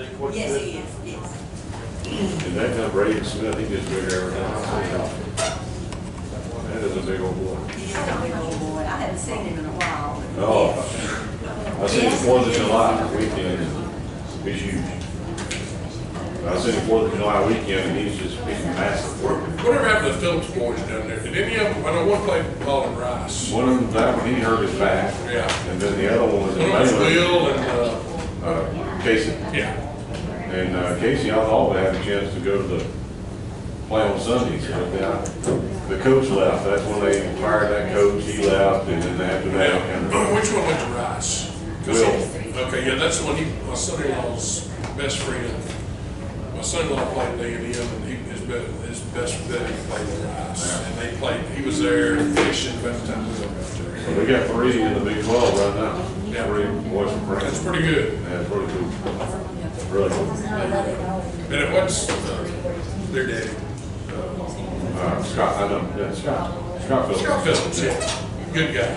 think, what Yes, you he did. is, yes. And that time Brady Smith, he gets bigger every time I see him. That is a big old boy. He is a big old boy. I hadn't seen him in a while. But Oh, yes. I seen him 4th of July weekend, and he's huge. I seen him 4th of July weekend, and he's massive. Whatever happened to the Phillips boys down there? Did any of them, I know one played ball in Rice. One of them, that one, he hurt his back. Yeah. And then the other one was in One was Baylor. Will and, Casey. yeah. And Casey, I thought had a chance to go to the play on Sundays, but the coach left. That's when they fired that coach. He left, and then after that, kind of. Which one went to Rice? 'Cause Will. Okay, yeah, that's the one, my son-in-law's best friend. My son-in-law played at A&M, and his best buddy played at Rice. And they played, he was there fishing about the time we were out there. So we got 3 in the Big 12 right now. Yeah. 3 boys from France. That's pretty good. Yeah, it's pretty cool. Really cool. And what's their daddy? Scott, I know, yeah, Scott. Scott Phillips. Scott Phillips, yeah. Good guy.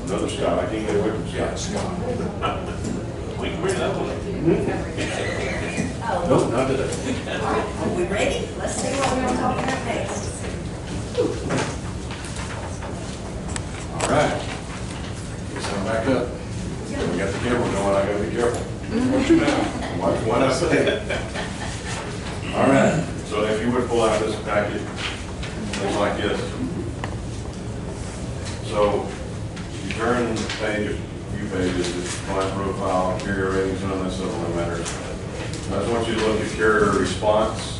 Another Scott. I can't get away from Yeah, Scott. Scott. We can bring that one. Nope, not today. Are we ready? Let's see what we're gonna talk about next. All right. Guess I'm back up. We got the camera going. I gotta be careful. What I say. All right. So if you would pull out this packet, looks like this. So you turn the page, a few pages, it's client profile, carrier ratings, none of that stuff really matters. I just want you to look at carrier response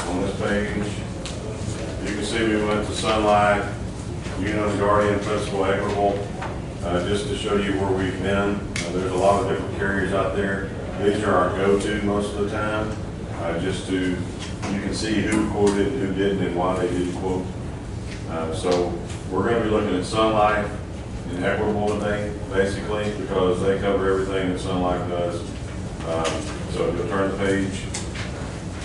on this page. You can see we went to Sunlight, Unum, Guardian, Principal, Equitable, just to show you where we've been. There's a lot of different carriers out there. These are our go-to most of the time, just to, you can see who quoted, who didn't, and why they didn't quote. So we're going to be looking at Sunlight and Equitable today, basically, because they cover everything that Sunlight does. So you'll turn the page,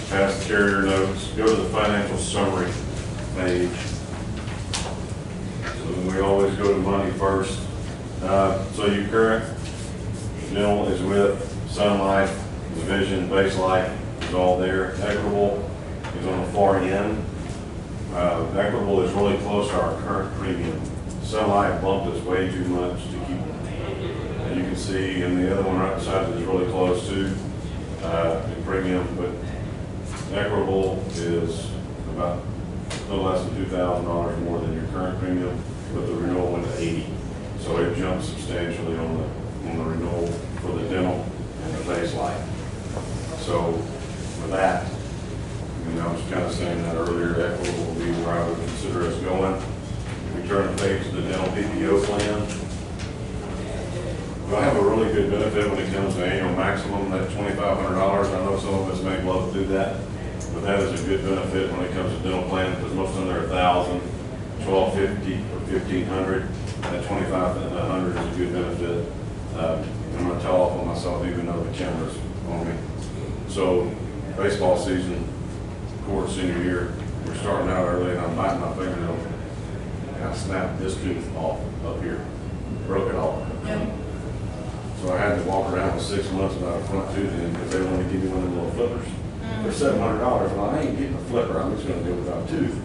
pass the carrier notes, go to the financial summary page. So we always go to money first. So your current dental is with Sunlight, the Vision, Base Life is all there. Equitable is on the far end. Equitable is really close to our current premium. Sunlight bumped us way too much to keep. You can see, and the other one right beside it is really close to in premium, but Equitable is about a little less than $2,000 more than your current premium, but the renewal went to 80. So it jumped substantially on the renewal for the dental and the base life. So with that, I was kind of saying that earlier, Equitable will be where I would consider us going. We turn the page to the dental PPO plan. We'll have a really good benefit when it comes to annual maximum, that $2,500. I know some of us may love to do that, but that is a good benefit when it comes to dental plan, because most of them are $1,000, $1,250, or $1,500. That $2,500 is a good benefit. I'm going to tell off on myself even though the camera's on me. So baseball season, of course, senior year, we're starting out early, and I'm biting my fingernail. And I snapped this tooth off up here, broke it off. So I had to walk around for 6 months without a front tooth in because they want to give me one of the little flippers. They're $700. Well, I ain't getting a flipper. I'm just going to go without a tooth.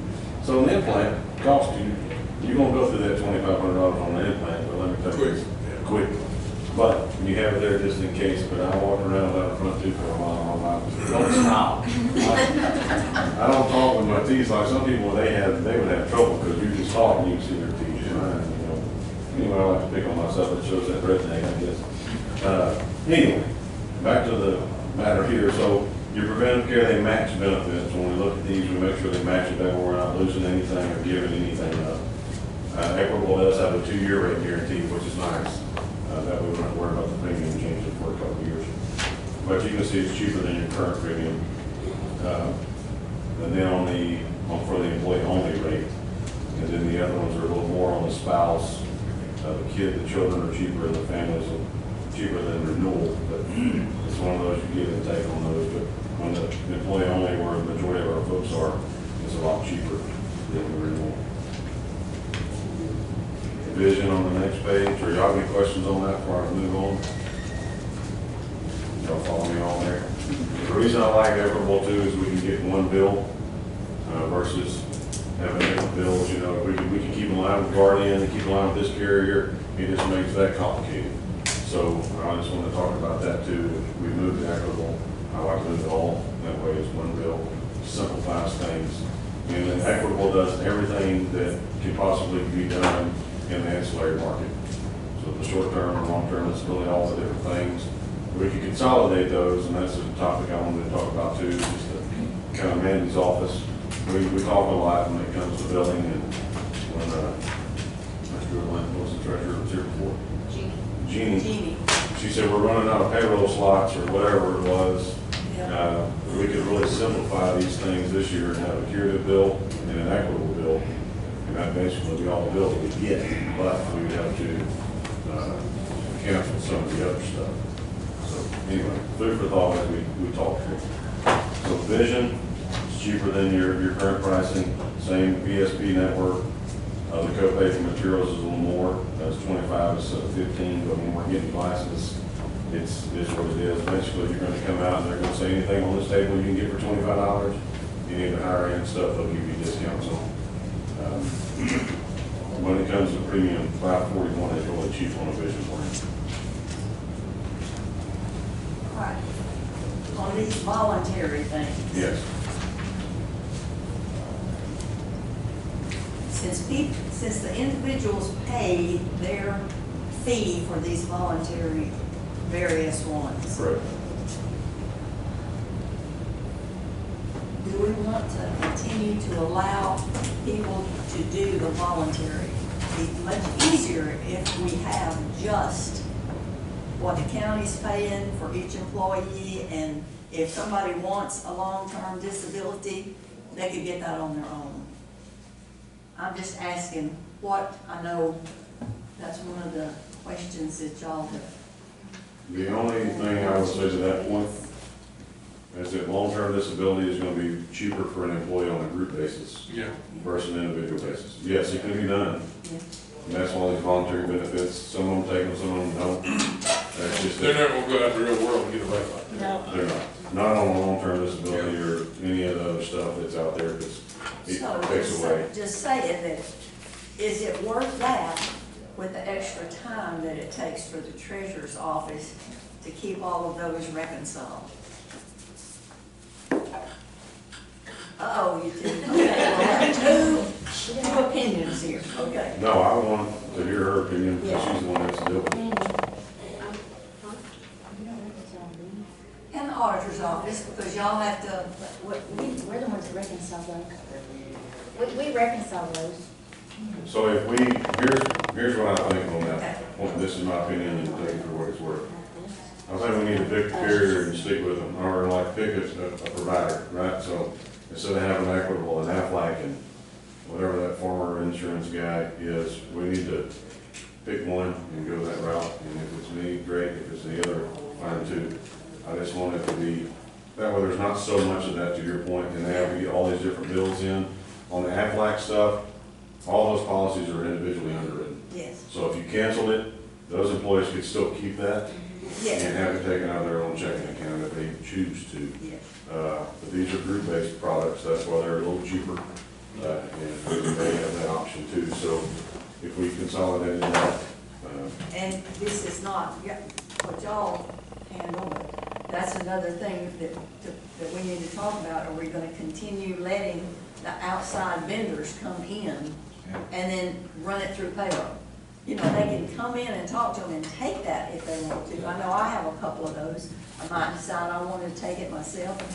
So an implant costs you. You're going to go through that $2,500 on the implant, but let me tell you, quick. But you have it there just in case. But I walked around without a front tooth for a while. Don't stop. I don't talk with my teeth like some people. They would have trouble because you just talk and you can see their teeth. Anyway, I like to pick on myself. It shows that redneck, I guess. Anyway, back to the matter here. So your preventive care, they match benefits. When we look at these, we make sure they match it that we're not losing anything or giving anything up. Equitable does have a 2-year rate guarantee, which is nice. That way we're not worried about the premium changing for a couple of years. But you can see it's cheaper than your current premium. And then for the employee only rate, and then the other ones are a little more on the spouse. The kid, the children are cheaper, and the families are cheaper than renewal. But it's one of those you give and take on those. But when the employee only, where the majority of our folks are, it's a lot cheaper than the renewal. Vision on the next page. Or y'all have any questions on that before I move on? Y'all follow me on there? The reason I like Equitable too is we can get one bill versus having different bills. You know, we can keep in line with Guardian and keep in line with this carrier. It just makes that complicated. So I just want to talk about that too. If we move to Equitable, I like to move it all. That way it's one bill, simplifies things. And then Equitable does everything that can possibly be done in the ancillary market. So the short term and long term disability, all the different things. We can consolidate those, and that's a topic I wanted to talk about too, just to kind of Mandy's office. We talk a lot when it comes to billing, and when Mr. Lynn was the treasurer, was here before. Jeannie. She said we're running out of payroll slots or whatever it was. We could really simplify these things this year and have a curative bill and an equitable bill, and that basically would be all the bills we get, but we would have to cancel some of the other stuff. So anyway, food for thought as we talked here. So Vision is cheaper than your current pricing, same PSP network. The copay for materials is a little more, that's 25 instead of 15, but when we're getting glasses, it's what it is. Basically, you're going to come out and they're going to say anything on this table you can get for $25. You need the higher end stuff, they'll give you discounts on. When it comes to premium, $541 is really cheap on a Vision plan. All right. On these voluntary things. Yes. Since the individuals pay their fee for these voluntary various ones. Correct. Do we want to continue to allow people to do the voluntary? It's much easier if we have just what the county's paying for each employee, and if somebody wants a long-term disability, they could get that on their own. I'm just asking what, I know that's one of the questions that y'all have. The only thing I would say to that point is that long-term disability is going to be cheaper for an employee on a group basis versus an individual basis. Yes, it can be done. Yeah. And that's why these voluntary benefits, some of them take them, some of them don't. That's just They're never gonna go out in the real world and get a rate like that. No. They're not on a long-term disability or any of the other stuff that's out there, because it So takes away. just saying that, is it worth that with the extra time that it takes for the treasurer's office to keep all of those reconciled? Uh-oh, you two. Okay, well, two opinions here, okay. No, I want to hear her opinion, because Yeah. she's the one that's doing it. And the auditor's office, because y'all have to, We're the ones that reconcile those. We reconcile those. So if we, here's what I think on that. Well, this is my opinion, and take it for what it's worth. I think we need to pick a carrier and stick with them, or like pick a provider, right? So instead of having Equitable and Aflac and whatever that former insurance guy is, we need to pick one and go that route. And if it's me, great. If it's the other, fine too. I just want it to be, that way there's not so much of that, to your point, and they have to get all these different bills in. On the Aflac stuff, all those policies are individually underwritten. yes, So if you canceled it, those employees could still keep that and yes, have it taken out of their own checking account if they choose to. yes. But these are group-based products, that's why they're a little cheaper, and they have that option too. So if we consolidated that, And this is not, what y'all handle, but that's another thing that we need to talk about. Are we gonna continue letting the outside vendors come in and then run it through payroll? You know, they can come in and talk to them and take that if they want to. I know I have a couple of those. I might decide I want to take it myself and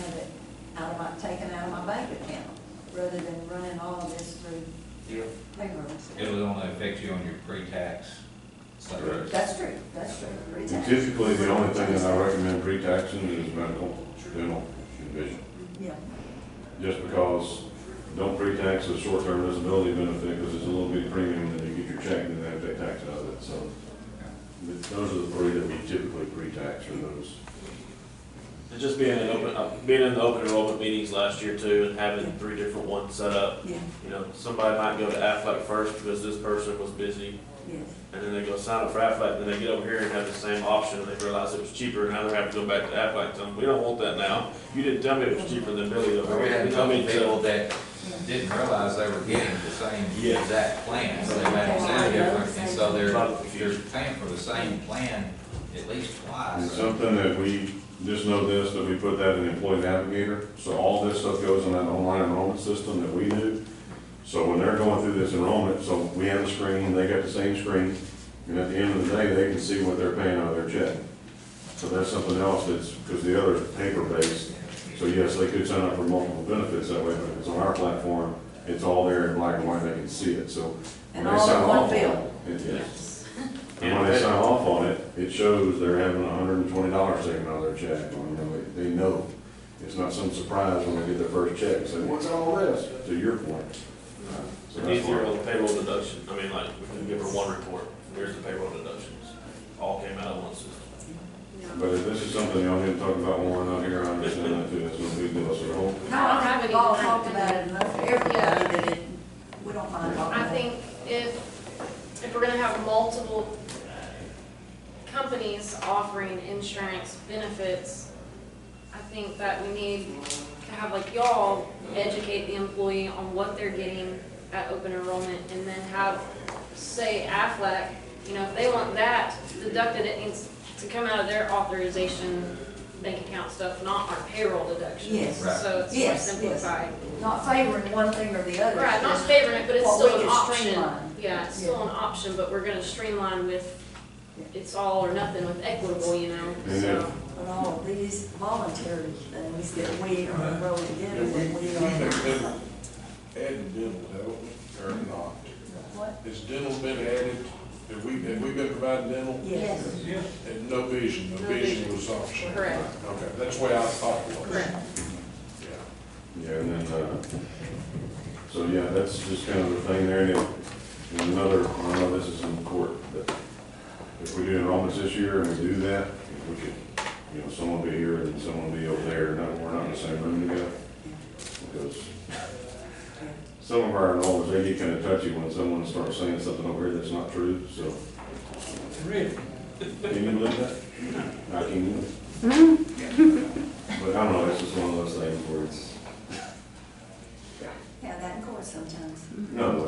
have it taken out of my bank account, rather than running all of this through payroll. It'll only affect you on your pre-tax stuff. Correct. That's true, pre-tax. typically the only thing that I recommend pre-taxing is medical, dental, and vision. Yeah, Just because don't pre-tax a short-term disability benefit because it's a little bit premium, and then you get your check and then they have to take tax out of it. So those are the three that we typically pre-tax, or those. And just being in the open enrollment meetings last year too, and having 3 different ones set up. yeah, You know, somebody might go to Aflac first because this person was busy, yes. and then they go sign up for Aflac, and then they get over here and have the same option, and they realize it was cheaper, and now they're having to go back to Aflac, tell them, we don't want that now. You didn't tell me it was cheaper than Billy over But we here. had You know, I some mean, people that didn't realize they were getting the same Yes. exact plan, so they made it sound different, and so Right. they're paying for the same plan at least And twice. something that we, just know this, that we put that in Employee Navigator, so all this stuff goes in that online enrollment system that we do. So when they're going through this enrollment, so we have a screen, they got the same screen, and at the end of the day, they can see what they're paying out of their check. So that's something else that's, because the other paper-based, so yes, they could sign up for multiple benefits that way, but if it's on our platform, it's all there in black and white, they can see it, so. when And they all in sign one off on bill. it, yes. And when they sign off on it, it shows they're having $120 taken out of their check, you know, they know. It's not some surprise when they get their first check, and say, what's all this, to your point. So It's that's easier why. on the payroll deduction. I mean, like, we can give her one report, here's the payroll deductions. All came out of one system. But if this is something y'all need to talk about when we're not here, I understand that too, it's no big deal, so don't. No, I think we've all talked about it enough for everybody that it, we don't mind talking I about it. think if we're gonna have multiple companies offering insurance benefits, I think that we need to have like y'all educate the employee on what they're getting at open enrollment, and then have, say, Aflac, you know, if they want that deducted, it needs to come out of their authorization bank account stuff, not our payroll deductions. Yes. Right. So it's more Yes, yes. simplified. Not favoring one thing or the other. Right, not just favoring it, but it's what still we an can option. streamline. Yeah, it's still an option, but we're gonna streamline with, it's all or nothing with equitable, you know, so. But all of these voluntary things that we are rolling together, that we We've are. never added dental, haven't we, or not? What? Has dental been added? Have we been providing dental? Yes. And no vision, no No vision vision. was optional. Correct. Okay, that's the way I thought it was. Correct. Yeah. Yeah, and then, so yeah, that's just kind of the thing there, and another, I know this is in court, but if we do enrollments this year and we do that, we could, you know, someone will be here and someone will be over there, and we're not in the same room together. Because some of our enrollments, they get kind of touchy when someone starts saying something over here that's not true, so. Really? Can you believe that? I can. But I don't know, it's just one of those things where it's, Yeah, that in court sometimes. no.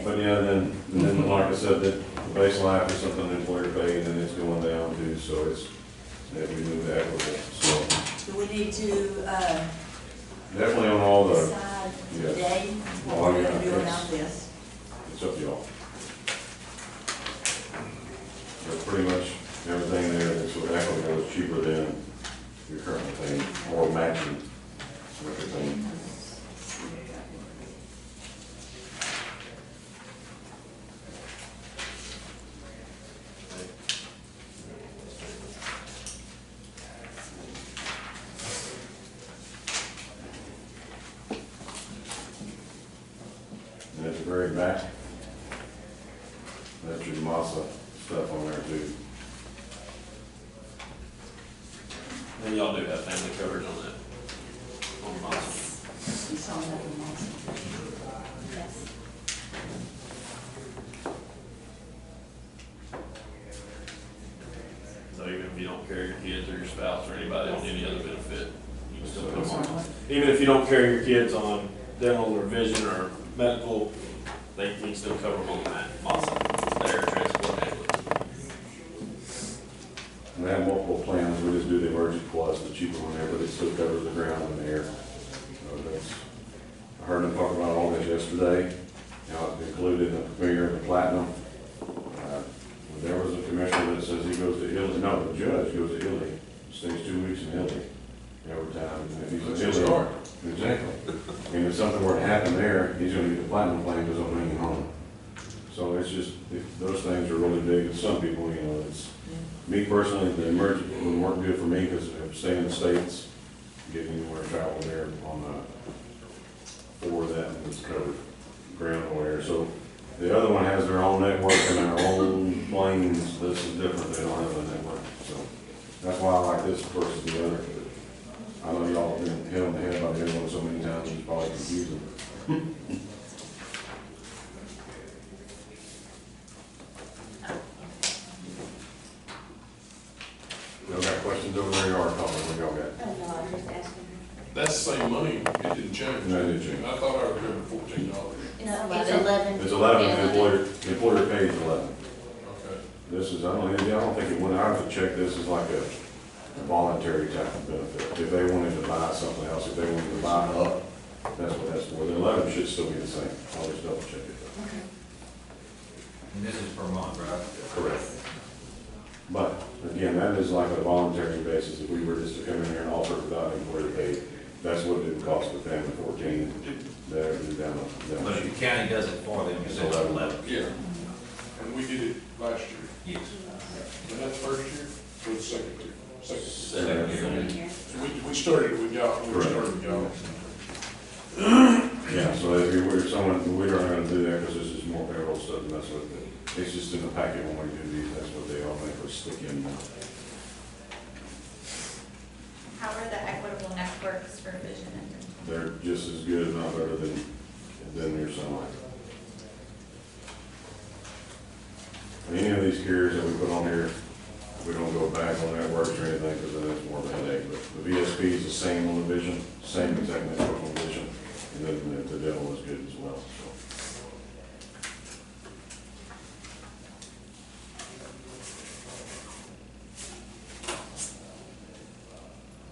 But yeah, then like I said, that the base life is something the employer paid and it's going down too, so it's, that we move to equitable, so. Do we need to, Definitely on all the, decide yes. today what Oh, we're yeah, gonna do it's- about this? it's up to y'all. But pretty much everything there that's with equitable is cheaper than you're currently paying, or matching everything. And at the very back, that's your massa stuff on there too. And y'all do have family coverage on that. On the bottom. You saw that one also. Yes. So even if you don't carry your kids or your spouse or anybody on any other benefit, you can still put them on. Even if you don't carry your kids on dental or vision or medical, they can still cover them on that. Awesome. Their transport and ambulance. And they have multiple plans, we just do the emergency plus, the cheaper one there, but it still covers the ground and the air. So that's, I heard them talk about all this yesterday, how it's included in the Premier and the Platinum. There was a commissioner that says he goes to Italy, no, the judge goes to Italy, stays 2 weeks in Italy every time. And if he's in That's Italy- his start. Exactly. And if something were to happen there, he's gonna get the Platinum plan because they'll bring him home. So it's just, those things are really big, and some people, you know, it's, me personally, the emergency wouldn't work good for me because I'm staying in the States, getting anywhere to travel there on, for that, it's covered ground or air. So the other one has their own network and their own planes. This is different, they don't have a network. So that's why I like this versus the other. I know y'all have been hit on the head by the other one so many times, it's probably confusing. there you are, couple, what y'all got? Oh, no, I'm just asking her. That's the same money, it didn't change. No, it didn't change. I thought I remembered $14. It's 11. It's 11, the employer pays 11. Okay. This is, I don't think it went, I have to check this as like a voluntary type of benefit. If they wanted to buy something else, if they wanted to buy up, that's what that's for. The 11 should still be the same. I'll just double check it. And this is per month, right? Correct. But again, that is like a voluntary basis. If we were just to come in here and offer it without employer pay, that's what it would cost the family 14. There, down. But if the county does it for them, it's 11. Yeah. And we did it last year. Yes. And that's first year or the second year? Second. Second year. So we started with y'all, Yeah, so if you were someone, we're not gonna do that because this is more payroll stuff and that's what, it's just in the packet when we do these, that's what they all make us stick in. How are the equitable networks for vision and dental? They're just as good, if not better than your sunlight. Any of these carriers that we put on here, we don't go back on networks or anything because then it's more of a headache. But the VSP is the same on the vision, same exact network on vision, and then the dental is good as well, so.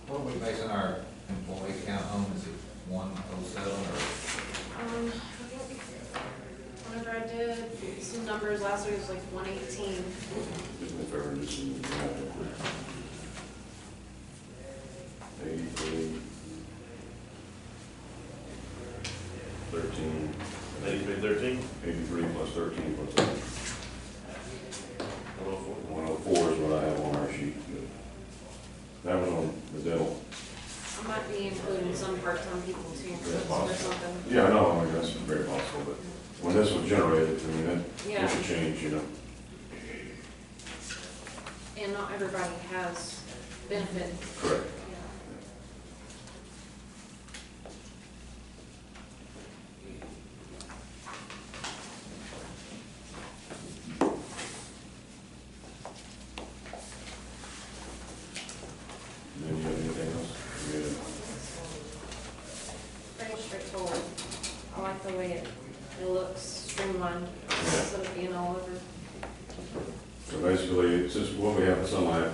What are we basing our employee count on? Is it 107 or? I think whenever I did some numbers last week, it was like 118. If ever just in the 83, 13, 83, 13? 83 plus 13 plus 8. 104 is what I have on our sheet. But that was on the dental. I might be including some part-time people too, That's or possible. something. Yeah, I know, I mean, that's very possible, but when this was generated, I mean, Yeah. it should change, you know. And not everybody has benefit. Correct. And then you have anything else? Pretty straightforward. I like the way it looks streamlined instead of being all over. So basically, it's just what we have in Sunlight.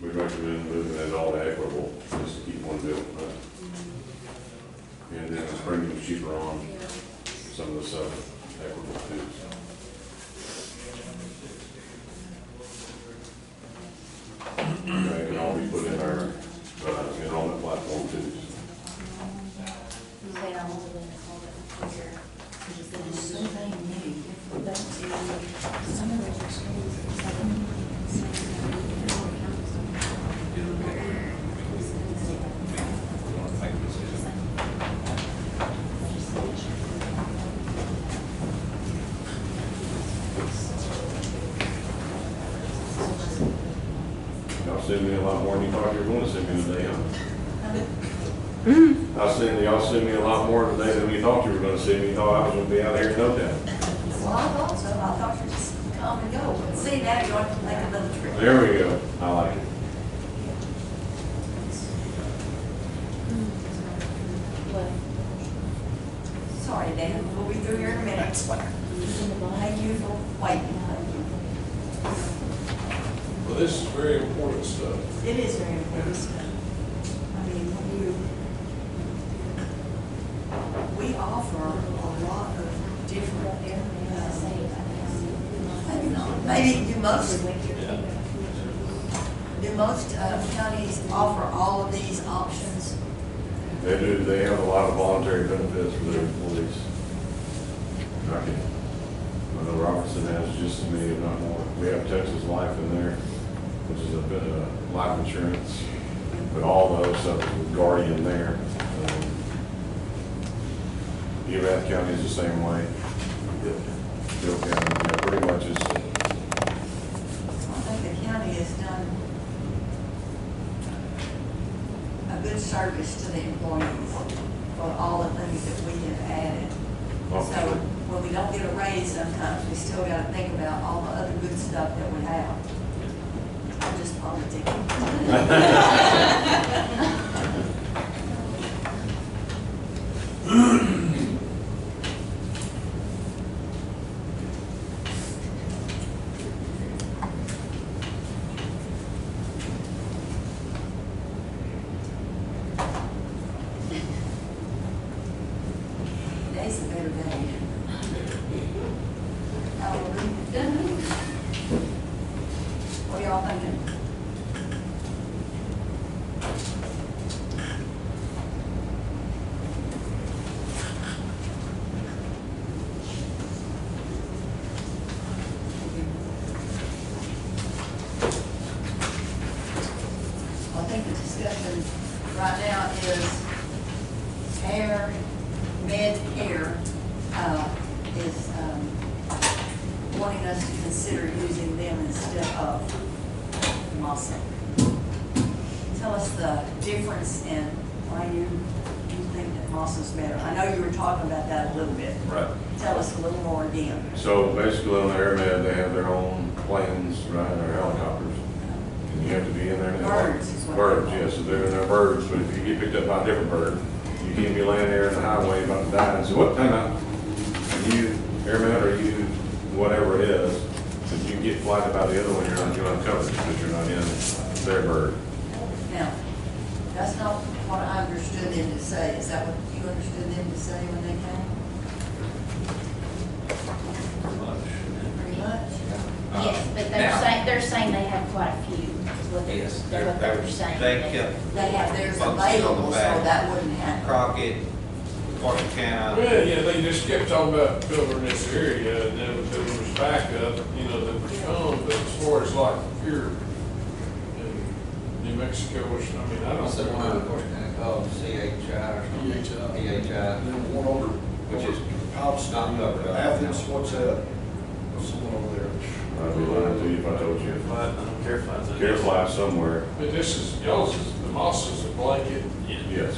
We recommend moving it all to equitable, just to keep one bill. And then it's bringing cheaper on Yeah. some of the stuff equitable too. So. They can all be put in our enrollment platform too. Say I want to call it here. There's so many different things. Some of those are schools. Y'all send me a lot more than you thought you were going to send me today, huh? Y'all send me a lot more today than you thought you were going to send me. You thought I was going to be out here in no time. Well, I thought so, I thought you just come and go. But see, now you're going to make another trip. There we go. I like it. Sorry, Dan, we'll be through here in a minute. Thank you for waiting. Well, this is very important stuff. It is very important stuff. I mean, we offer a lot of different, maybe do most counties offer all of these options? They do. They have a lot of voluntary benefits for their employees. I know Robertson has just as many, if not more. We have Texas Life in there, which is a bit of life insurance, but all the other stuff is with Guardian there. Erath County is the same way. Bill County, yeah, pretty much is. I think the county has done a good service to the employees for all the things that we have added. So when we don't get a raise, sometimes we still got to think about all the other good stuff that we have. I just politicking. Today's a better day. Hallelujah. What are y'all thinking? I think the discussion right now is air, med care, is, wanting us to consider using them instead of MASA. Tell us the difference and why you think that MASA's better. I know you were talking about that a little bit. Right. Tell us a little more again. So basically on the AirMed, they have their own planes, right, their helicopters. And you have to be in there. Birds is what Birds, they're yes, so they're in their birds, but if you get picked up by a different bird, you can't be laying there in the highway about to die and say, what, time out? Are you AirMed or you whatever it is, if you get flighted by the other one, you're not going to cover because you're not in their bird. Now, that's not what I understood them to say. Is that what you understood them to say when they came? Pretty much? Yes, but they're saying they have quite a few, is what they're, Yes, they're what they were saying. they kept They have theirs Focusing on the available, so back. that wouldn't happen. Crockett, Corsicana. Well, yeah, they just kept talking about covering this area, and then if there was backup, you know, that would come, but as far as like here in New Mexico, which, I mean, I don't What's the one out of know. Corsicana called, CHI or something? PHI, And then one over, which is Houston, not covered up. Athens, what's that? What's the one over there? I'd be lying to you if I told you. I don't care if I. Care fly somewhere, But this is, y'all's is, the moss is a blanket yes.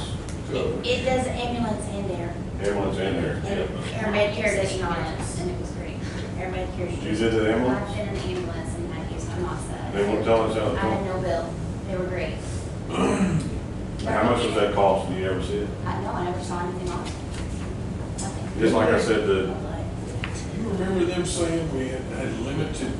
cover. It does ambulance in there, Everyone's in there. and Air Med Care does not, and it was great. Air Med Care. You did the ambulance? I've been in the ambulance and I used Amasa. They won't tell us how to I had come. no bill, they were great. How much does that cost? Do you ever see it? I know, I never saw anything on it. Nothing. Just like I said, You remember them saying we had limited,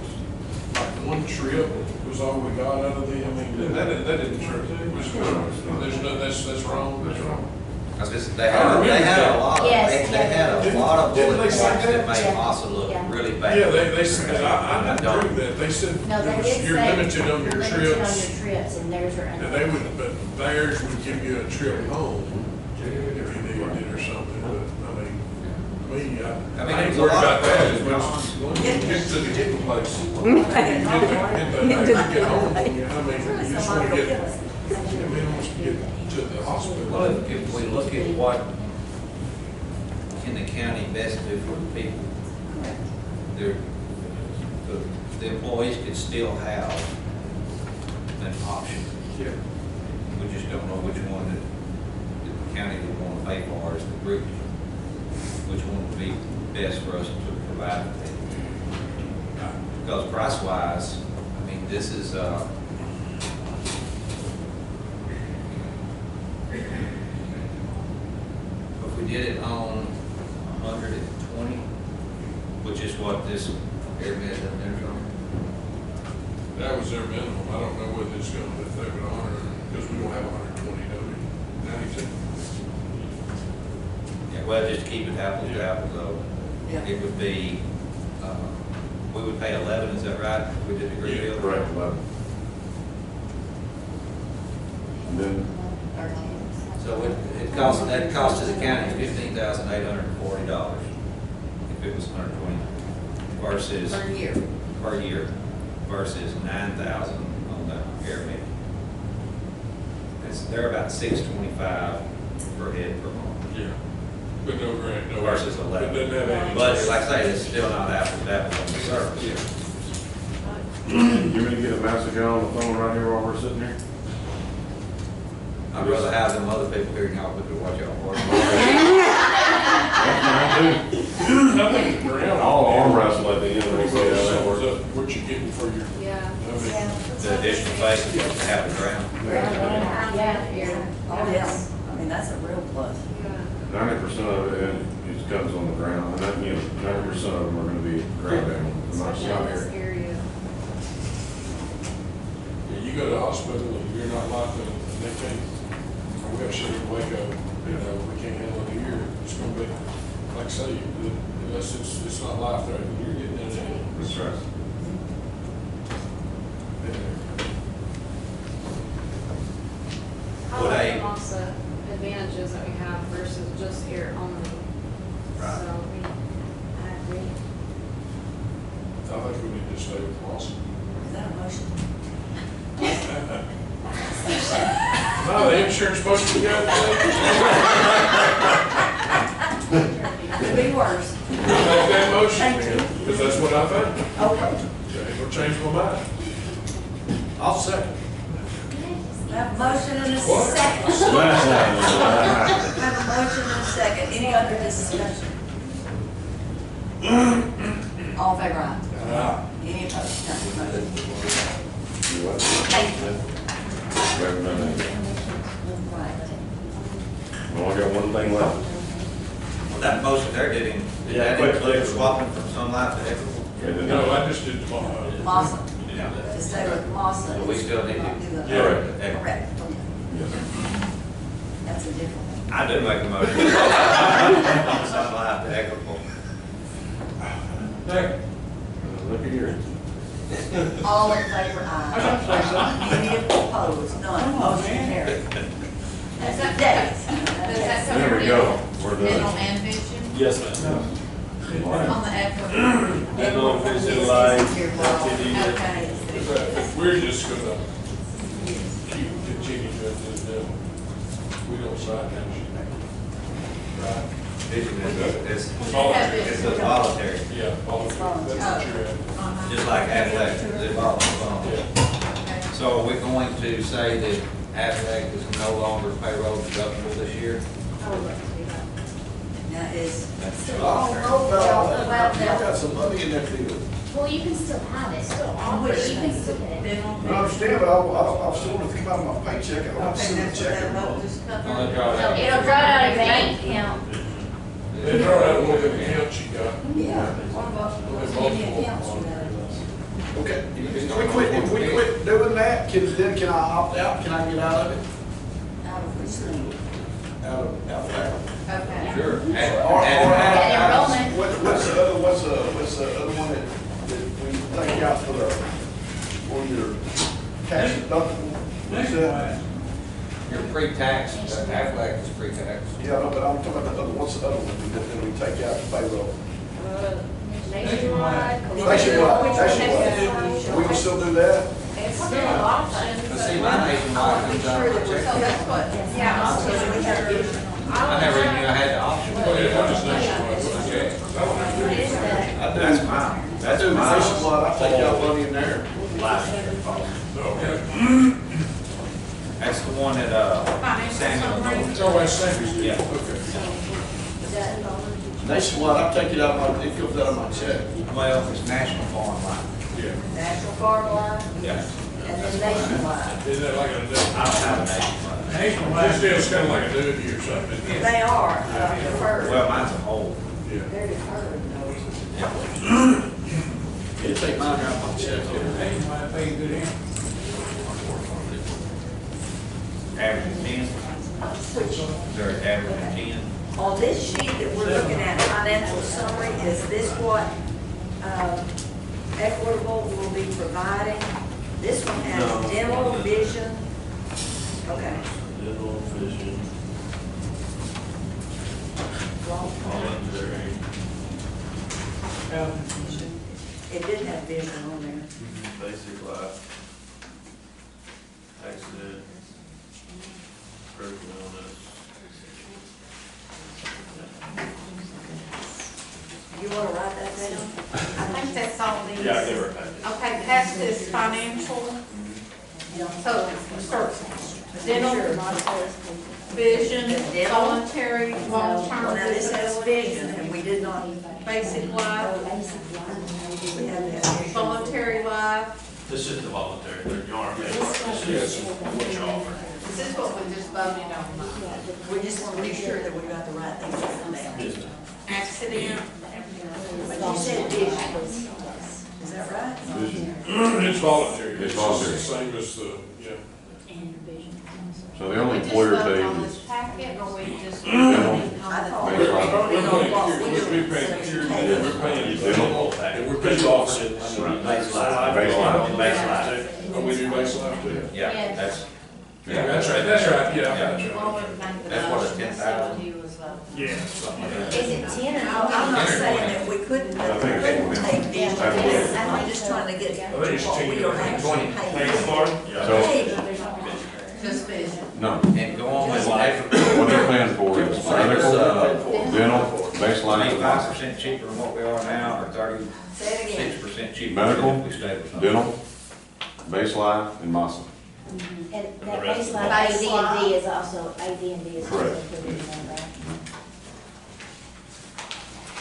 like one trip was all we got out of them? I mean, that didn't trip, it was, there's no, that's wrong. that's wrong. I was just, I remember they had that. a lot of, Yes, they had a yeah. lot of Didn't bullet they say points that that? made Massa look Yeah. really bad. Yeah, they said, I didn't agree with that, they said, No, they did you're say. limited on your You're limited on trips. your trips, and there's your. And they would, but theirs would give you a trip home if you needed it or something, but, I mean, me, I ain't there's a worried lot about of that as pros and much cons. as when you get to the getting place. Get home, I mean, you just wanna get, everybody wants to get to the hospital. Well, if we look at what can the county best do for the people, there, the employees could still have an option. Yeah. We just don't know which one that the county would want to pay for as the group, which one would be best for us to provide. Because price-wise, I mean, this is, if we did it on 120, which is what this AirMed up there from. That was their minimum, I don't know whether it's gonna, if they would honor, because we don't have 120, do we? 92? Yeah, well, just to keep it apples to apples though, Yeah. it would be, we would pay 11, is that right? If we did the group Yeah, deal? Correct, 11. And then, So it cost, that cost to the county $15,840 if it was 120 versus, Per year. per year, versus 9,000 on the AirMed. They're about $625 per head per month. Yeah. But no grant, no. Versus 11. It doesn't have any. But like I say, it's still not apples to apples on the service. Yeah. you ready to get a massacre on the phone right here while we're sitting here? I'd rather have them other people here than y'all put to watch y'all work. I think the ground. I'll arm wrestle at the end, we'll see how that Sums works. up what you're getting for your, Yeah. The additional space to have the ground. Yeah. Oh, yes, I mean, that's a real plus. 90% of it comes on the ground, and that, 90% of them are gonna be ground animals, not Especially in this here. area. Yeah, you go to the hospital, and you're not locked in, they can't, we have shit in Waco, we can't handle it here, it's gonna be, like I say, unless it's not life threatening, you're getting in there. That's right. I Would like I- the MASA advantages that we have versus just air only. Right. So, I agree. I think we need to stay with Lawson. Is that a motion? No, the insurance supposed to be good. Could be worse. Make that motion then, because that's what I think. Okay. Ain't gonna change my mind. I'll second. Have a motion and a What? second. Have a motion and a second. Any other discussion? All in favor, aye. Any opposed? No, motion. Thank you. Right. Well, I got one thing left. Well, that motion there did Yeah, that quick. include swapping from Sun Life to Equitable? No, I just did tomorrow. Massa, Yeah. to stay with Massa. We still need to- Do the- Yeah. Correct. Correct. That's a different one. I do make a motion. From Sun Life to Equitable. Look at here. All in favor, aye. Any opposed? None. Motion carried. Does that, Days. does that cover There we go. We're dental done. and vision Yes, ma'am. on the effort? Dental, vision, life, LTD. Okay. We're just gonna continue to do that. We don't sign that shit. Right? Vision is, Voluntary. it's a voluntary, Yeah, voluntary, that's what you're at. just like athletics, it's voluntary. Yeah. So are we going to say that athletic is no longer payroll deductible this year? I would like to do that. Now is, I don't know about all that. I got some money in that deal. Well, you can still have it. You can still get it. I understand, but I still want it to come out of my paycheck. I don't okay, see the that's what check. that vote just covered. Well, they draw it out. It'll draw out of your bank account. They throw out one of the accounts you got. Yeah. What about, any accounts you have? Okay, if we quit doing that, can I opt out? Can I get out of it? Out of which thing? Out of that? Okay. Sure. Enrollment. What's the other one that we take out for your tax deductible? What's that? Your pre-tax, athletic is pre-tax. Yeah, no, but I'm talking about the other, what's the other one that we take out the payroll? Nationwide. Nationwide. We can still do that? It's still an option. But see, my nationwide comes out of my So check. that's what, yeah, also we have. I never even knew I had the option. Oh, yeah, I just nationwide. That's mine. I That's do mine. nationwide, I take out money in there. Okay. That's the one that, Samuel knows. It's always same. Yeah. Okay. Nationwide, I take it out of my, it comes out of my check. Well, it's National Farm Line. Yeah. National Farm Line Yeah. and then nationwide. Isn't that like a, I don't have a nationwide. this deal's kind of like a annuity or something, isn't it? They are deferred. Well, mine's a whole. Yeah. They're deferred. You take mine out of my check. Average 10. Which, They're average 10. on this sheet that we're looking at, financial summary, is this what, Equitable will be providing? This one has No. dental, vision. Okay. Dental, vision, voluntary. It did have vision on there. Basic life. Accident. Critical illness. You wanna write that down? I think that's all these. Yeah, I give her a package. Okay, past this financial, so, start, dental, vision, voluntary, Well, long-term now this has vision, disability, and we did not, basic life, we have that. voluntary life, This is the voluntary, you aren't paying for it, this is what you offer. This is what we just voted on. We just want to be sure that we got the right things written down. Yes, ma'am. Accident. But you said vision. Is that right? Vision. It's voluntary. It's voluntary. It's the same as the, yeah. So the only employer on pays this packet, or we just? I thought we were voting on what we We're were paying, saying. we're paying, Dental. and we're Because paying you also. offered it, I mean, Baseline. baseline. Oh, we do base life too? Yeah, that's, Yeah, that's right, yeah, that's right. That's what, a 10,000? Yeah, something like that. Is it 10 or I'm not saying that we couldn't, I think it's take vision. Yeah. I'm just trying to get I think it's what we 10, are actually 20. paying. Thanks, Mark. So, Just vision. no, And go on with life. what they're paying for is medical, dental, baseline, and 25% cheaper than what we are now, or Say it again. 36% cheaper. Medical, if we stay with something. dental, baseline, and MASA. And The that rest of baseline AD&D is also, AD&D is also Correct. included in that.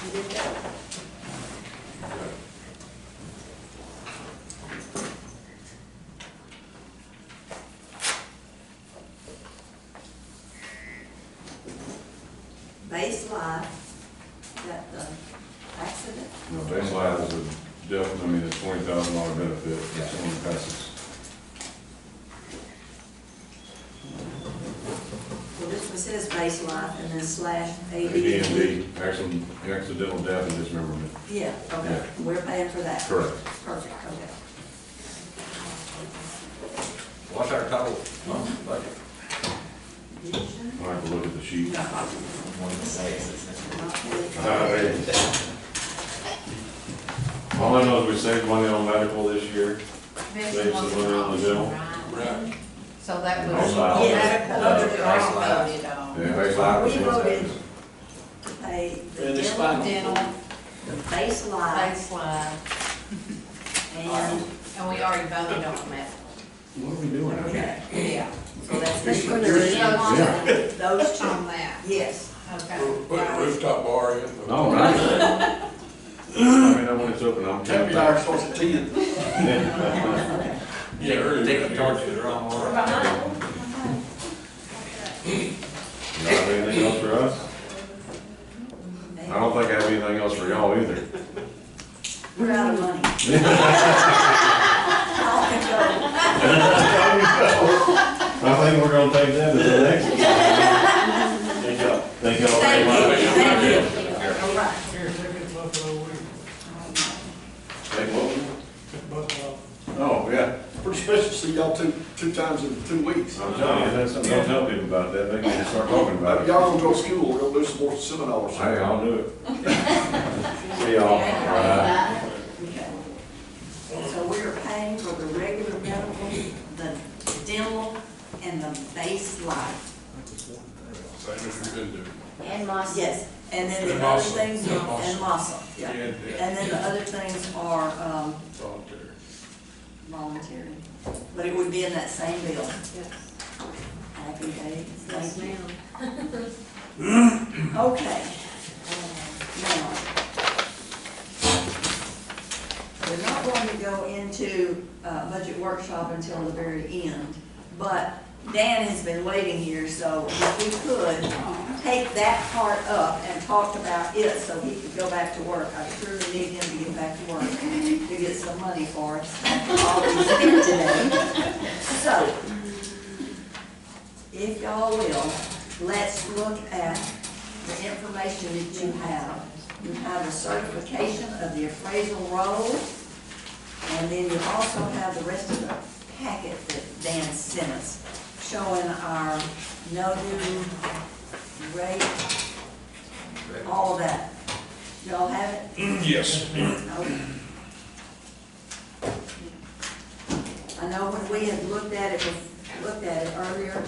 You did that. Base life, that the accident, No, baseline is a definite, I mean, it's $20,000 benefit if someone passes. well, this one says base life and then slash AD. AD&D, accidental death and dismemberment. Yeah, okay, we're paying for that. Correct. Perfect, okay. What's our total budget? I'll have to look at the sheet. No, not really. All I know is we saved money on medical this year, saved some money on the dental. Right. So that was. Baseline. Yeah. Voted on. Yeah, baseline was We what's voted happening. to pay the And the dental, Dental, the base life, baseline, and and we already voted on that. What are we doing out here? Yeah. so that's Those those two. on that, Yes. okay. Put a rooftop bar in. No, right. I mean, when it's open, I'm. Happy hour starts at 10. Yeah, early. Take the torch to the wrong We're order. behind. You have anything else for us? I don't think I have anything else for y'all either. We're out of money. Y'all can go. I think we're gonna take that to the next. Thank y'all. Thank y'all very Thank you, much. thank you. All right. Take what? Oh, yeah. Pretty special to see y'all two times in 2 weeks. I'm telling you, that's something, don't tell people about that, they can start talking about it. Y'all gonna go to school, we're gonna do some more seminars. Hey, I'll do it. See y'all. Bye. Okay. So we are paying for the regular medical, the dental, and the base life. Same as we've been doing. And Moss. Yes, and then the And other MASA. things, And are- and MASA, yeah. And, And then the other things are voluntary. voluntary, but it would be in that same bill. Yes, Happy days, yes, thank you. ma'am. Okay. Now, we're not going to go into budget workshop until the very end, but Dan has been waiting here, so if we could take that part up and talk about it so he could go back to work. I truly need him to get back to work, to get some money for us after all we spent today. So, if y'all will, let's look at the information that you have. You have a certification of the appraisal roll, and then you also have the rest of the packet that Dan sent us, showing our no-do rate, all of that. Y'all have it? Yes. Okay. I know when we had looked at it earlier,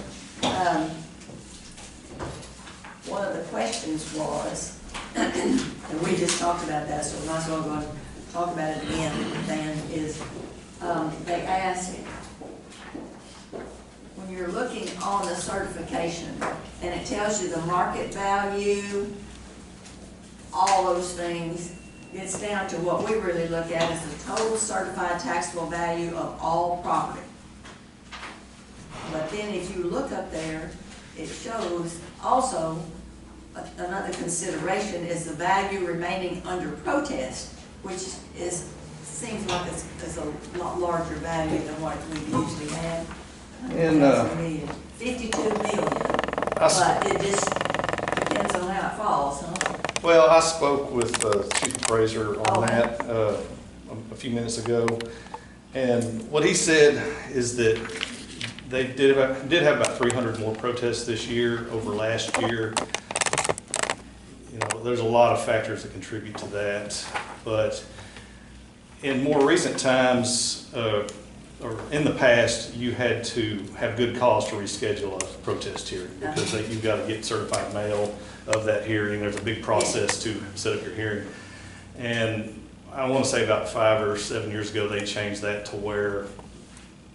one of the questions was, and we just talked about that, so we might as well go and talk about it again, Dan, is, they asked, when you're looking on the certification, and it tells you the market value, all those things, gets down to what we really look at is the total certified taxable value of all property. But then if you look up there, it shows also another consideration is the value remaining under protest, which seems like it's a lot larger value than what we usually have. And, 52 million, but it just depends on how it falls, huh? Well, I spoke with Chief Appraiser on Okay. that a few minutes ago, and what he said is that they did have about 300 more protests this year over last year. You know, there's a lot of factors that contribute to that, but in more recent times, or in the past, you had to have good cause to reschedule a protest hearing because you've got to get certified mail of that hearing. There's a big process to set up your hearing. And I want to say about 5 or 7 years ago, they changed that to where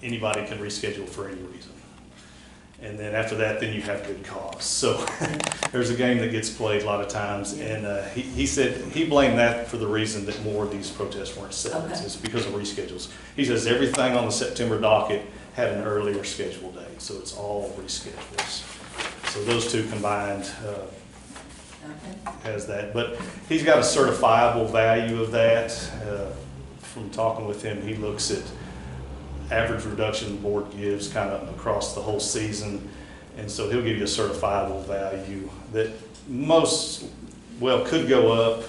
anybody can reschedule for any reason. And then after that, then you have good cause. So there's a game that gets played a lot of times. And he said he blamed that for the reason that more of these protests weren't set. Okay. It's because of reschedules. He says everything on the September docket had an earlier scheduled date. So it's all reschedules. So those two combined has that. But he's got a certifiable value of that. From talking with him, he looks at average reduction the board gives kind of across the whole season. And so he'll give you a certifiable value that could go up.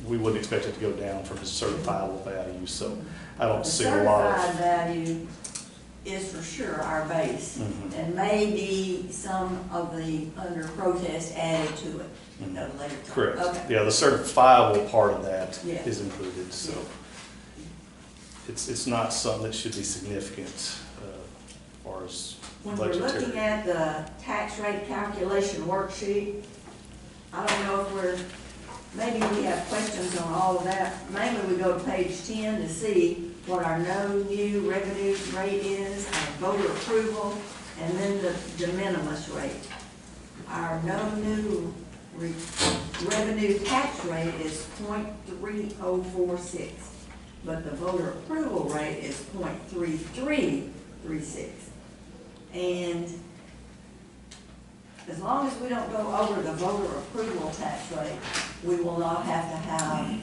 We wouldn't expect it to go down from his certifiable value. So I don't see a lot The certified of. value is for sure our base, Mhm. and maybe some of the under protest added to it at a later time. Correct. Okay. Yeah, the certifiable part of that Yeah. is included. So Yeah. it's not something that should be significant as far as When we're budgetary. looking at the tax rate calculation worksheet, I don't know if maybe we have questions on all of that. Mainly we go to page 10 to see what our no new revenue rate is, our voter approval, and then the de minimis rate. Our no new revenue tax rate is 0.3046, but the voter approval rate is 0.3336. And as long as we don't go over the voter approval tax rate, we will not have to have An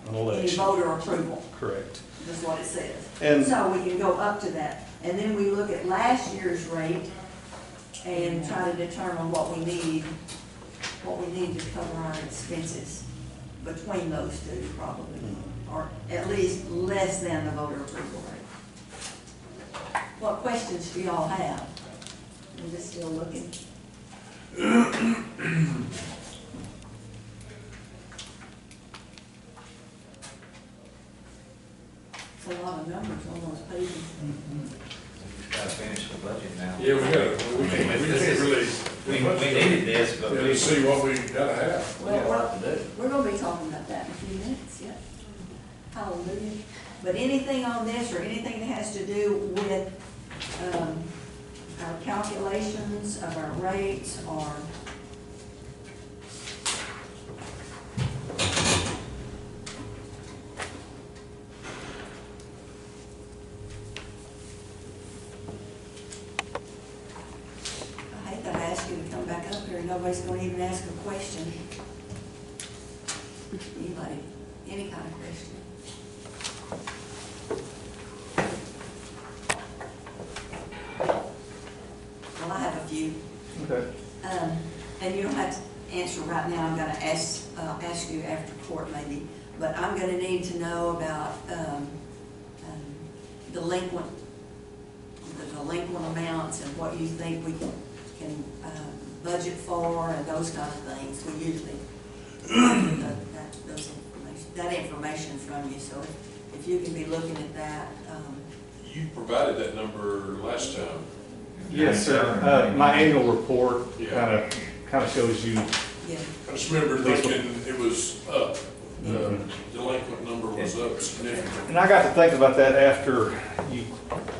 any election. voter approval. Correct. That's what it says. And- So we can go up to that. And then we look at last year's rate and try to determine what we need to cover our expenses between those two probably, or at least less than the voter approval rate. What questions do y'all have? I'm just still looking. It's a lot of numbers on those pages. Gotta finish the budget now. Yeah, we can't really, We needed this, but we. see what we gotta have. Well, we're gonna be talking about that in a few minutes, yeah. Hallelujah. But anything on this or anything that has to do with, our calculations of our rates or I hate that I ask you to come back up here and nobody's gonna even ask a question. Anybody, any kind of question. Well, I have a few. Okay. And you don't have to answer right now, I'm gonna ask you after court maybe, but I'm gonna need to know about, the delinquent amounts and what you think we can, budget for and those kind of things. We usually, that information from you, so if you can be looking at that, You provided that number last time. Yes, sir. My annual report Yeah. kind of shows you. yeah. I just remember thinking it was up, the delinquent number was up significantly. And I got to thinking about that after you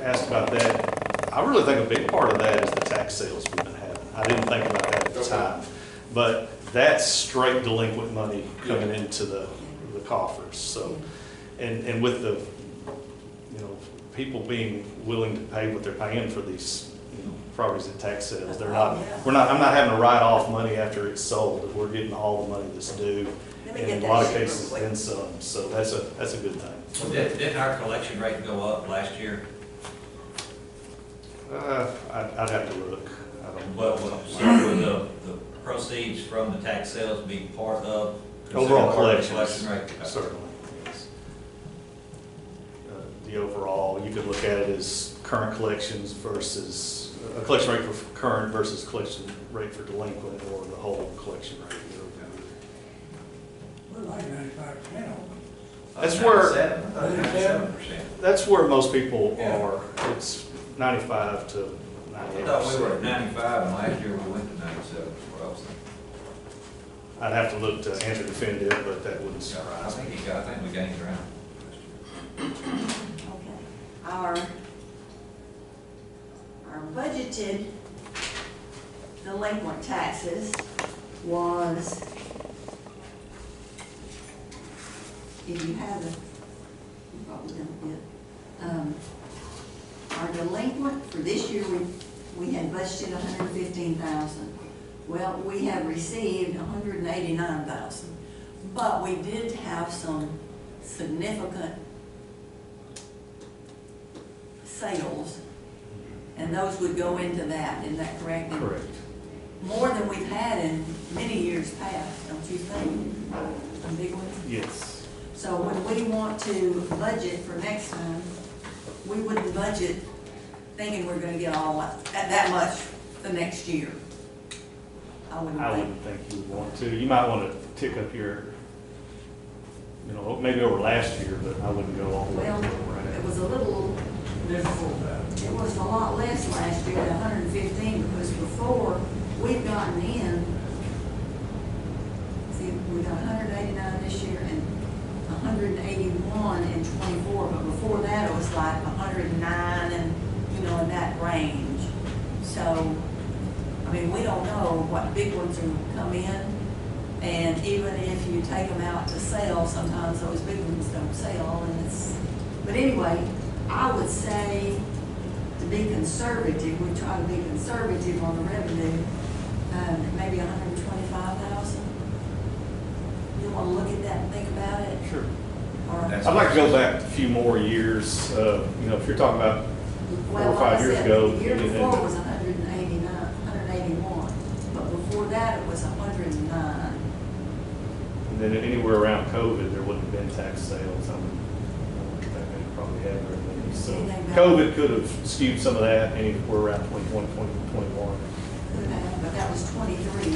asked about that. I really think a big part of that is the tax sales we've been having. I didn't think about that at the Okay. time. But that's straight delinquent money coming into the coffers, so. And with the, you know, people being willing to pay what they're paying for these, you know, properties at tax sales, they're not, I'm not having to write off money after it's sold, we're getting all the money that's due. Let me And get in a that lot of sheet real cases, quick. then some, so that's a good thing. Didn't our collection rate go up last year? I'd have to look, I don't. Well, so would the proceeds from the tax sales be part of? Overall considered part of the collections, collection rate? certainly, yes. The overall, you could look at it as current collections versus, a collection rate for current versus collection rate for delinquent, or the whole collection rate. We're like 95%. That's where- 97%. That's where most people Yeah. are, it's 95 to I 98%. thought we were at 95, and last year we went to 97, what I was thinking. I'd have to look to answer definitive, but that wouldn't I surprise me. think we gained ground. Okay. Our budgeted delinquent taxes was, if you have it, you probably don't get, our delinquent for this year, we had budgeted 115,000. Well, we have received 189,000, but we did have some significant sales, and those would go into that, isn't that correct? And Correct. more than we've had in many years past, don't you think? Some big ones? Yes. So when we want to budget for next time, we wouldn't budget thinking we're gonna get all that much the next year. I I wouldn't think. wouldn't think you would want to. You might want to tick up your, you know, maybe over last year, but I wouldn't go all the way to Well, where we're it at. was a little, Difficult, it was a lot less last year than 115, because before, we've gotten in, see, we got 189 this year and 181 in 24, but before that, it was like 109 and, you know, in that range. So, I mean, we don't know what big ones are come in, and even if you take them out to sell, sometimes those big ones don't sell, and it's, but anyway, I would say, to be conservative, we try to be conservative on the revenue, maybe 125,000. You wanna look at that and think about it? Sure. Or, That's- I'd like to go back a few more years, you know, if you're talking about well, 4 or like I 5 years said, ago. the year and- before was 189, 181, but before that, it was 109. And then anywhere around COVID, there wouldn't have been tax sales. I don't think they probably had very many. So Anything about- COVID could have skewed some of that, anywhere around 2020, 2021. Could have, but that was 23.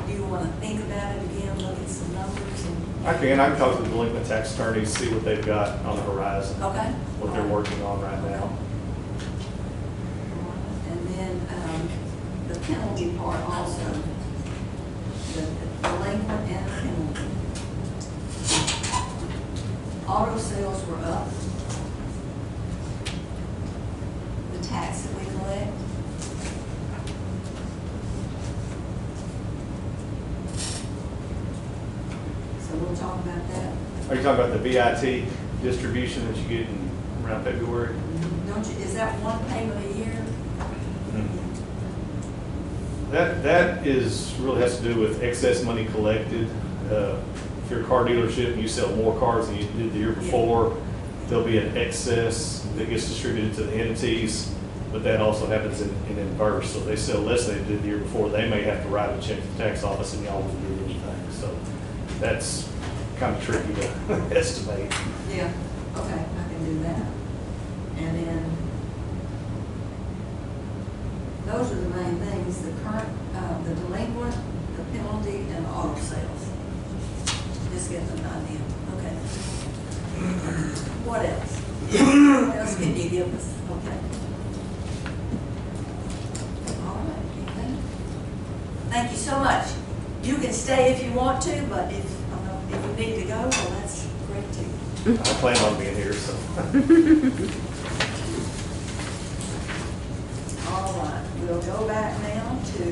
Do you wanna think about it again, look at some numbers and? I can talk to the delinquent tax attorneys, see what they've got on the horizon, Okay. what they're working on right now. And then, the penalty part also, the delinquent and penalty. Auto sales were up. The tax that we collect. So we'll talk about that. Are you talking about the VIT distribution that you get in around February? Don't you, is that one payment a year? That is, really has to do with excess money collected. If you're a car dealership and you sell more cars than you did the year before, there'll be an excess that gets distributed to the entities, but that also happens in inverse. So if they sell less than they did the year before, they may have to write a check to the tax office and y'all wouldn't do anything. So that's kind of tricky to estimate. Yeah, okay, I can do that. And then, those are the main things, the current, the delinquent, the penalty, and auto sales. Just get an idea, okay. What else? What else can you give us? Okay. All right, anything? Thank you so much. You can stay if you want to, but if you need to go, well, that's great too. I plan on being here, so. All right, we'll go back now to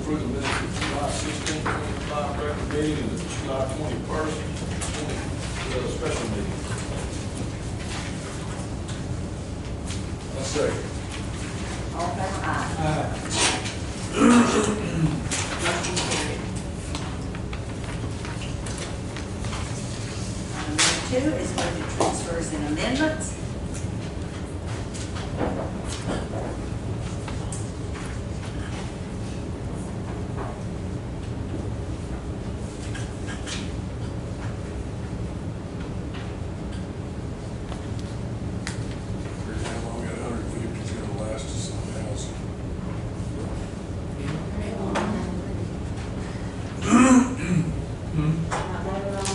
approve the minutes of July 16, 2025 regular meeting and the July 21st, 20, special meeting. I second. All in favor, aye. Motion carried. Item number 2 is budget transfers and amendments. How long we got 150 is gonna last us in the house? Not voted on.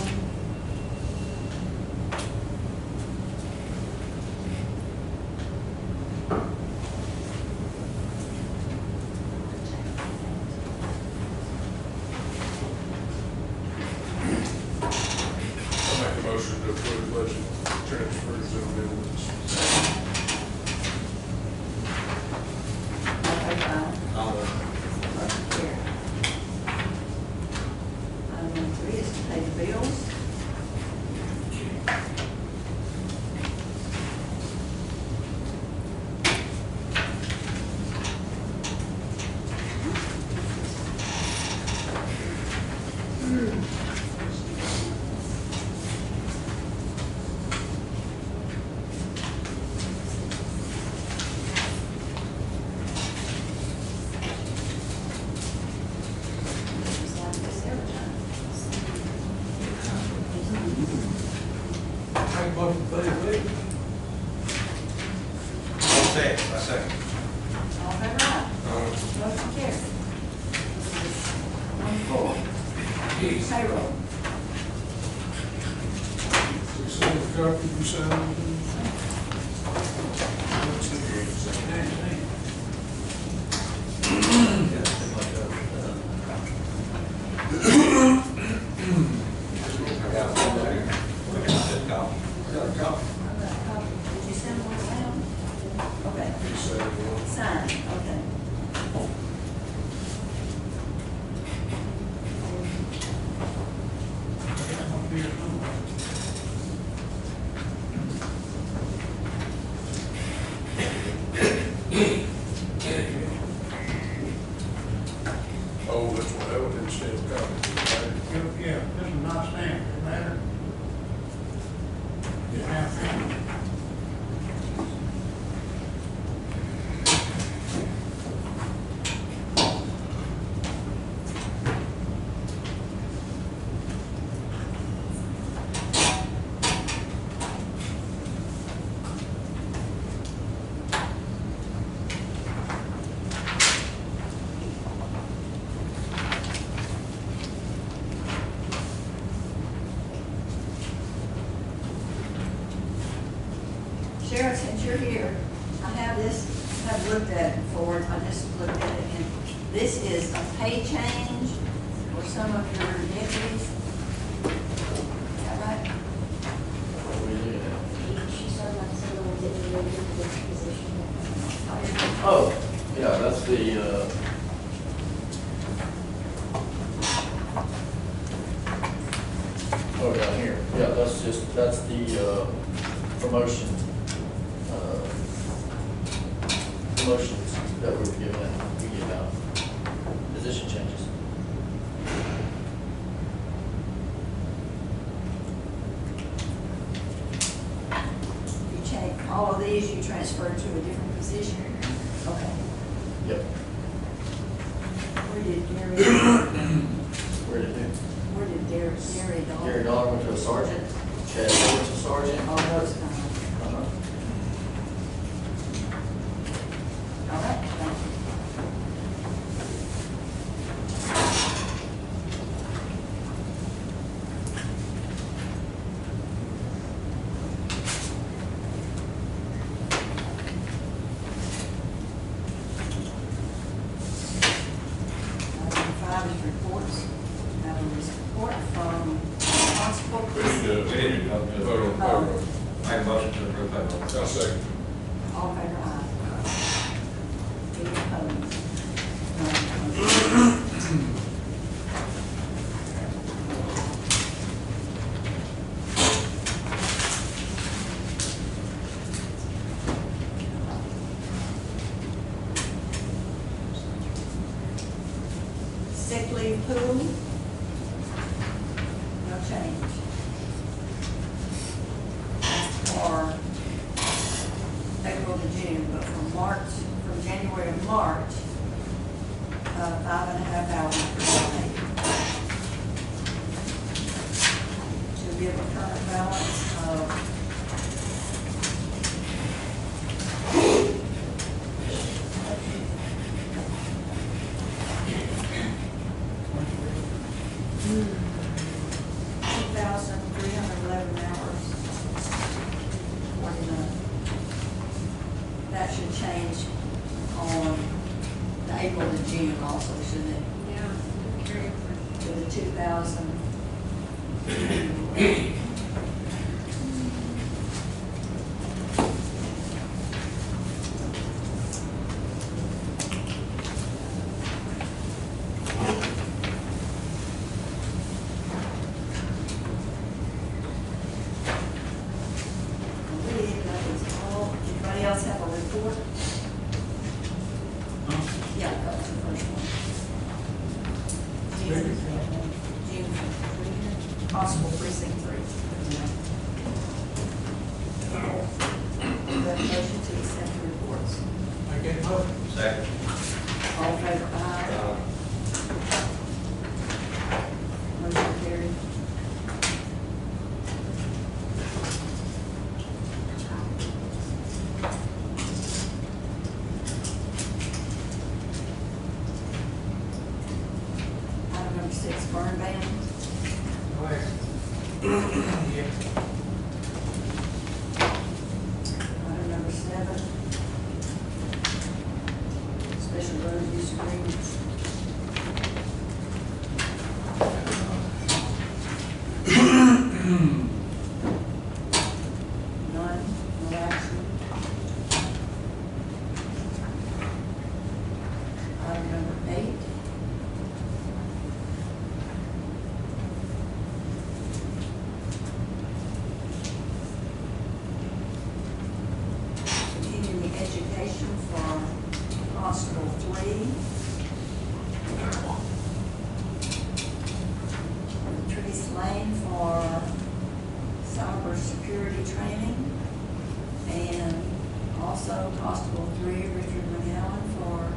I make a motion to approve budget transfers and amendments. All in favor, aye. I'll, Motion carried. Item number 3 is to pay the bills. It's like this every time. Make a motion to pay the bill. I second. All in favor, aye. Motion carried. 1-4, payroll. We send the copy, you sign. I've got a copy. Did you send one down? Okay. You sign one. Sign, okay. Oh, that's what, that one didn't stand copy. Yeah, this is not stamped, matter. Yeah. Sheriff, since you're here, I have this, I've looked at it before, I just looked at it, and this is a pay change for some of your deputies. Is that right? She's talking about someone that didn't really get this position. Oh, yeah, that's the, oh, down here, yeah, that's the, promotions that we were given, we give out, position changes. You change, all of these you transferred to a different position? Okay. Yep. Where did Gary, Where did it? where did Gary go? Gary Dollar went to a sergeant, Chad went to sergeant. All those kind of, Uh-huh. all right, thank you. Item 5 is reports. Have a report from Constable We need to We didn't go to vote on payroll. make a motion to approve payroll. I'll second. All in favor, aye. Any opposed? None. Motion wave pool, no change. For April to June, but from January to March, 5.5 hours per day. To give a current balance of that should change on the April to June also, shouldn't it? Yeah. Okay. To the 2,000. Anybody else have a report? Yeah, that was the first one. June, possible precinct 3. The motion to accept the reports. I get vote. Second. All in favor, aye. Motion carried. Item number 6, burn ban. Go ahead. Yeah. Item number 7, special road use agreements. None, no action. Item number 8. Continuing education for Constable 3. Patrice Lane for cyber security training. And also Constable 3, Richard McGowan for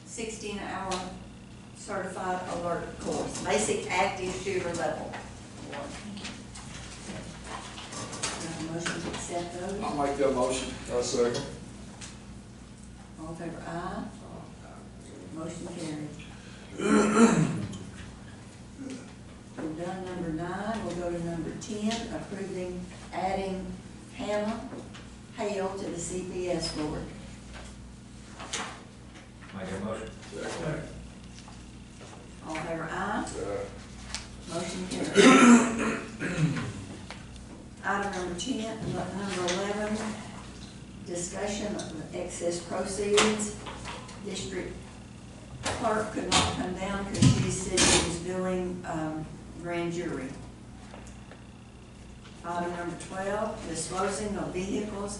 $16-hour certified alert course, basic active shooter level 1. Do I have a motion to accept those? I'll make that motion. Second. All in favor, aye. Motion carried. We've done number 9, we'll go to number 10, approving adding Hannah Hale to the CPS board. Make a motion. All in favor, aye. Motion carried. Item number 10, number 11, discussion of excess proceeds. District clerk could not come down because she said she was doing grand jury. Item number 12, disposing of vehicles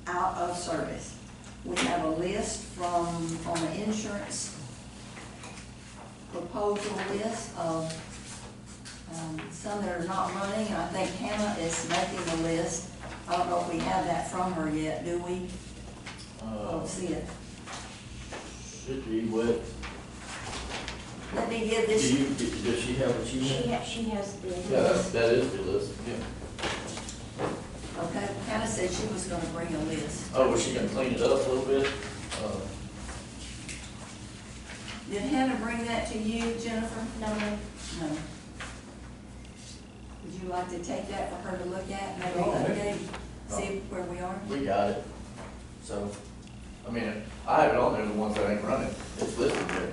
out of service. We have a list on the insurance proposal list of some that are not running. I think Hannah is making the list. I don't know if we have that from her yet, do we? Don't see it. Should be what, Let me give this. does she have what she has? She has the. Yeah, that is the list, yeah. Okay, Hannah said she was gonna bring a list. Oh, was she gonna clean it up a little bit? Did Hannah bring that to you, Jennifer? No, No. Would you like to take that for her to look at, maybe Oh, update, see where we are? We got it. So, I mean, I have it on there, the ones that ain't running. It's listed there.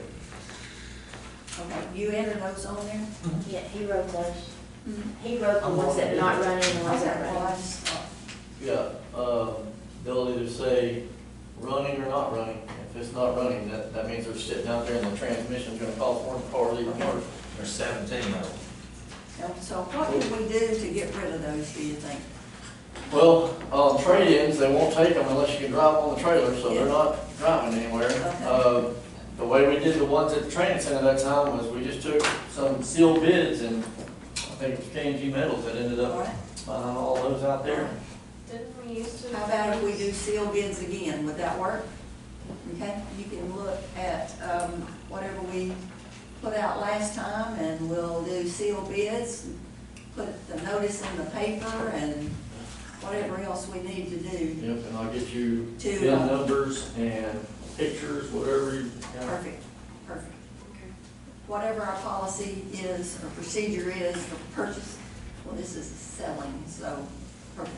Okay, you entered those on there? yeah, he wrote those. Mm-hmm. He wrote the ones that are not running and the ones that Okay, are well, I running. just thought, Yeah, they'll either say running or not running. If it's not running, that means they're sitting out there and the transmission's gonna cost more than the car leaving work. There's 17 of them. so what can we do to get rid of those, do you think? Well, trade-ins, they won't take them unless you can drive on the trailer, so they're not driving anywhere. Okay. The way we did the ones at the training center that time was we just took some sealed bids and I think it was K&G Metals that ended All up right. buying all those out there. Didn't we used to? How about if we do seal bids again, would that work? Okay, you can look at, whatever we put out last time, and we'll do seal bids, put the notice in the paper, and whatever else we need to do. Yep, and I'll get you To, bid numbers and pictures, whatever you. Perfect, perfect. Okay. Whatever our policy is, or procedure is for purchase, well, this is selling, so, perfect.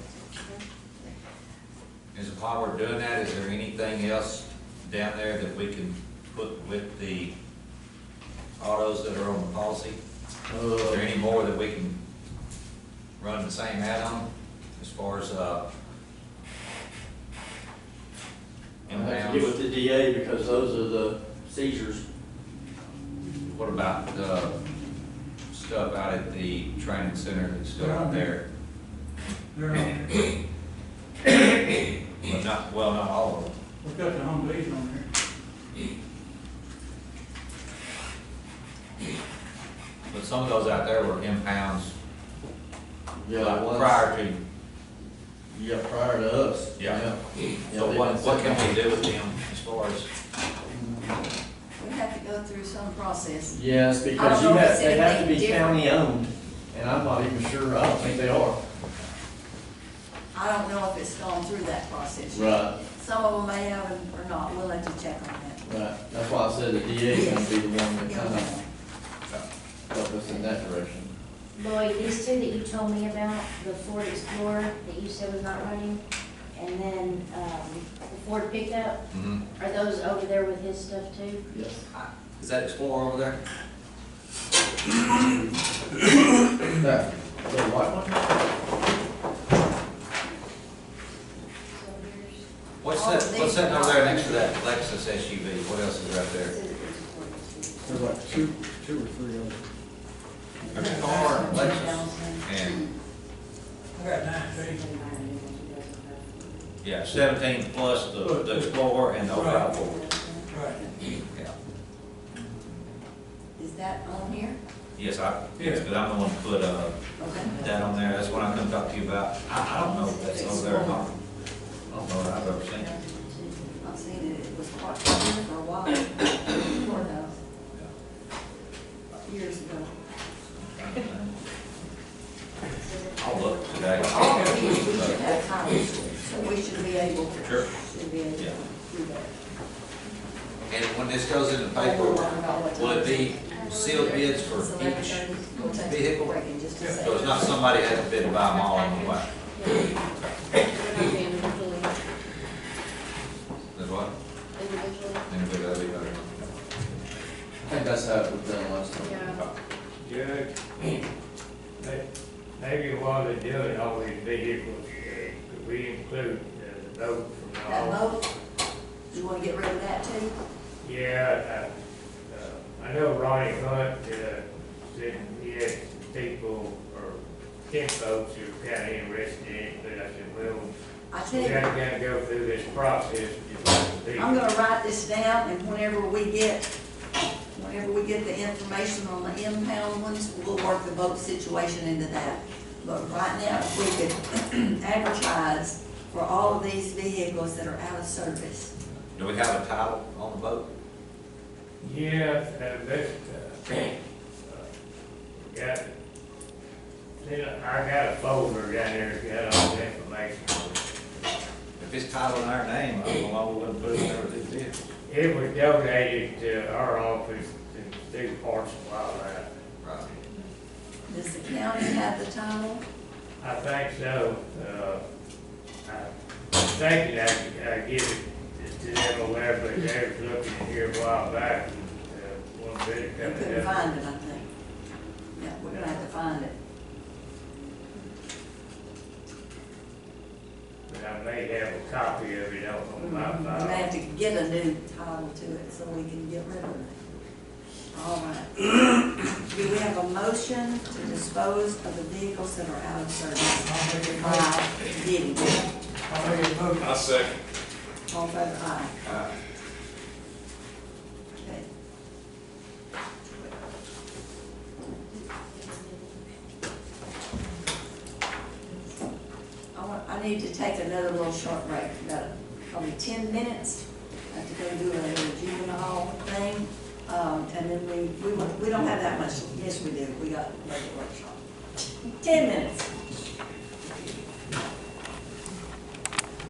Is while we're doing that, is there anything else down there that we can put with the autos that are on the policy? Is there any more that we can run the same ad on as far as, I have to impounds? get with the DA because those are the seizures. What about the stuff out at the training center that's still out there? They're on there. But not, well, not all of them. We've got the Humvees on there. But some of those out there were impounds Yeah, once- prior to. Yeah, prior to us. Yeah. Yeah, So they've what been can we do with them as far as? We have to go through some process. Yes, I because don't know if it's they have to be anything different. county owned, and I'm not even sure, I don't think they are. I don't know if it's gone through that process. Right, Some of them may have and or not, we'll have to check on that. right, that's why I said the DA is gonna be the one that kind Okay. of help us in that direction. Lloyd, these two that you told me about, the Ford Explorer that you said was not running, and then, the Ford pickup, are those over there with his stuff too? Yes. Is that Explorer over there? That, the white one? What's that over there next to that Lexus SUV? What else is right there? There's like two or three of them. There's a car, and Lexus, and, I got 19. yeah, 17 plus the Explorer and the 05 Ford. Right. Yeah. Is that on here? Yes, yes, but I'm the one to put, Okay. that on there. That's what I come talk to you about. I don't know if that's over there or not. I don't know that I've ever seen it. I've seen it, it was parked here for a while, courthouse, years ago. I'll look today. All of these, we should have titles, so we should be able to. Sure. Should be able to Yeah. do that. And when this goes in the paper, will it be sealed bids for It's each 11:30. We'll take a vehicle? break in just a second. So it's not somebody has to bid to buy them all on the way? It would be individually, Is what? individually, Individually, that'd be better. I think that's how it was done last time. yeah. Judge, maybe while they're doing all these vehicles, could we include the note from That all? boat, you wanna get rid of that too? Yeah, I know Ronnie Hunt, said he had people or 10 folks who were kind of interested in it, but I said, well, I we think, gotta kind of go through this process. just like the I'm gonna write this down, and whenever we get the information on the impound ones, we'll work the boat situation into that. But right now, if we could advertise for all of these vehicles that are out of service. Do we have a title on the boat? Yeah, that's, got, I got a folder down there, that's got all the information on it. If it's titled in our name, I don't know why we wouldn't put it in there with these bids. It was donated to our office to do parts and all that. Right. Does the county have the title? I think so. I'm thinking I could give it to them or whatever, but they was looking here a while back, and one bit We coming couldn't up. find it, I think. Yeah, we're gonna have to find it. But I may have a copy of it on my We may file. have to get a new title to it so we can get rid of it. All right. Do we have a motion to dispose of the vehicles that are out of service by bidding. I second. All in favor, aye. Okay. I need to take another little short break, about probably 10 minutes. I have to go do a little juvenile thing, and then we don't have that much, yes we do, we got a budget workshop. 10 minutes.